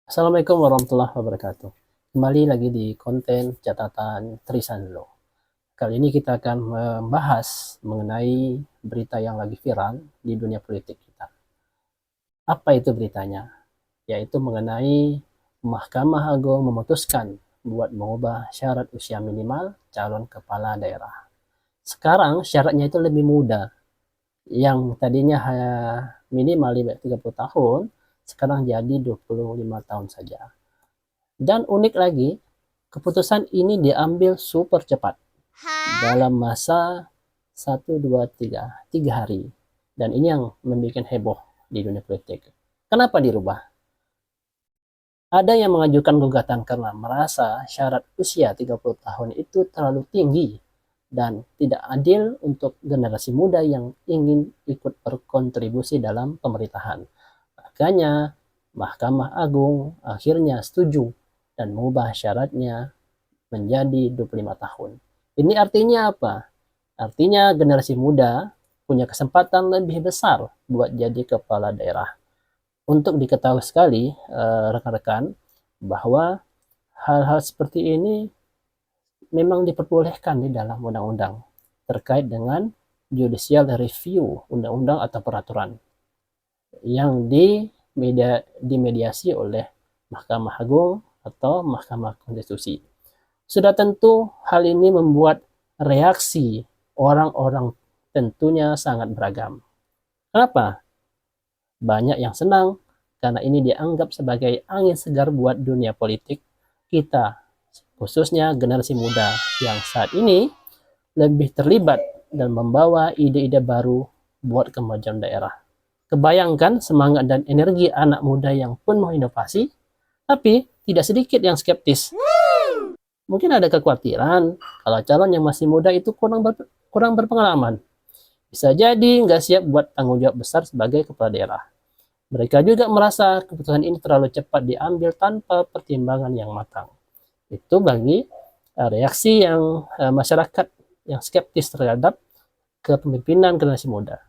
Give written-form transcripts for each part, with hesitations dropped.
Assalamualaikum warahmatullahi wabarakatuh. Kembali lagi di konten catatan Trisanlo. Kali ini kita akan membahas mengenai berita yang lagi viral di dunia politik kita. Apa itu beritanya? Yaitu mengenai Mahkamah Agung memutuskan buat mengubah syarat usia minimal calon kepala daerah. Sekarang syaratnya itu lebih mudah. Yang tadinya minimal 30 tahun, sekarang jadi 25 tahun saja. Dan unik lagi, keputusan ini diambil super cepat dalam masa 3 hari. Dan ini yang membuat heboh di dunia politik. Kenapa dirubah? Ada yang mengajukan gugatan karena merasa syarat usia 30 tahun itu terlalu tinggi dan tidak adil untuk generasi muda yang ingin ikut berkontribusi dalam pemerintahan. Makanya Mahkamah Agung akhirnya setuju dan mengubah syaratnya menjadi 25 tahun. Ini artinya apa? Artinya generasi muda punya kesempatan lebih besar buat jadi kepala daerah. Untuk diketahui sekali rekan-rekan bahwa hal-hal seperti ini memang diperbolehkan di dalam undang-undang terkait dengan judicial review undang-undang atau peraturan yang dimediasi oleh Mahkamah Agung atau Mahkamah Konstitusi. Sudah tentu hal ini membuat reaksi orang-orang tentunya sangat beragam. Kenapa? Banyak yang senang karena ini dianggap sebagai angin segar buat dunia politik kita, khususnya generasi muda yang saat ini lebih terlibat dan membawa ide-ide baru buat kemajuan daerah. Kebayangkan semangat dan energi anak muda yang penuh inovasi, tapi tidak sedikit yang skeptis. Mungkin ada kekhawatiran kalau calon yang masih muda itu kurang berpengalaman. Bisa jadi nggak siap buat tanggung jawab besar sebagai kepala daerah. Mereka juga merasa keputusan ini terlalu cepat diambil tanpa pertimbangan yang matang. Itu bagi reaksi yang masyarakat yang skeptis terhadap kepemimpinan generasi muda.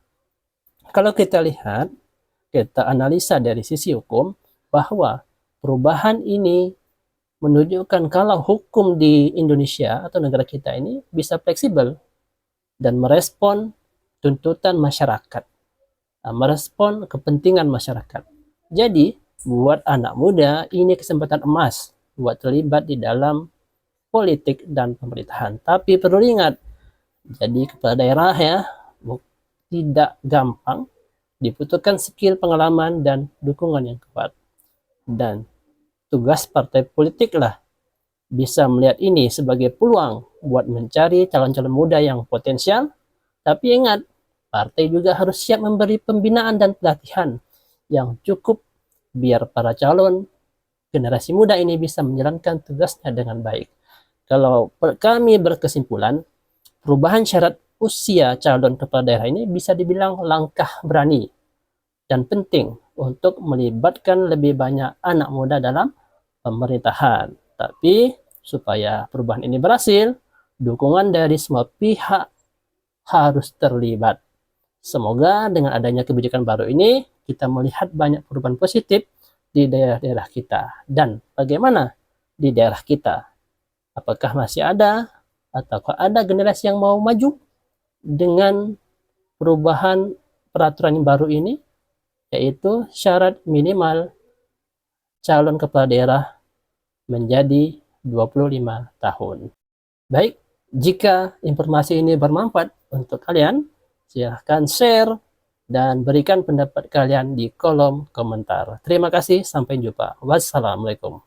Kalau kita lihat, kita analisa dari sisi hukum bahwa perubahan ini menunjukkan kalau hukum di Indonesia atau negara kita ini bisa fleksibel dan merespon tuntutan masyarakat, merespon kepentingan masyarakat. Jadi, buat anak muda ini kesempatan emas buat terlibat di dalam politik dan pemerintahan. Tapi perlu ingat, jadi kepala daerah ya tidak gampang, dibutuhkan skill, pengalaman, dan dukungan yang kuat. Dan tugas partai politik lah bisa melihat ini sebagai peluang buat mencari calon-calon muda yang potensial. Tapi ingat, partai juga harus siap memberi pembinaan dan pelatihan yang cukup biar para calon generasi muda ini bisa menjalankan tugasnya dengan baik. Kalau kami berkesimpulan, perubahan syarat usia calon kepala daerah ini bisa dibilang langkah berani dan penting untuk melibatkan lebih banyak anak muda dalam pemerintahan. Tapi supaya perubahan ini berhasil, dukungan dari semua pihak harus terlibat. Semoga dengan adanya kebijakan baru ini, kita melihat banyak perubahan positif di daerah-daerah kita. Dan bagaimana di daerah kita? Apakah masih ada atau ada generasi yang mau maju dengan perubahan peraturan yang baru ini, yaitu syarat minimal calon kepala daerah menjadi 25 tahun. Baik, jika informasi ini bermanfaat untuk kalian, silahkan share dan berikan pendapat kalian di kolom komentar. Terima kasih, sampai jumpa. Wassalamualaikum.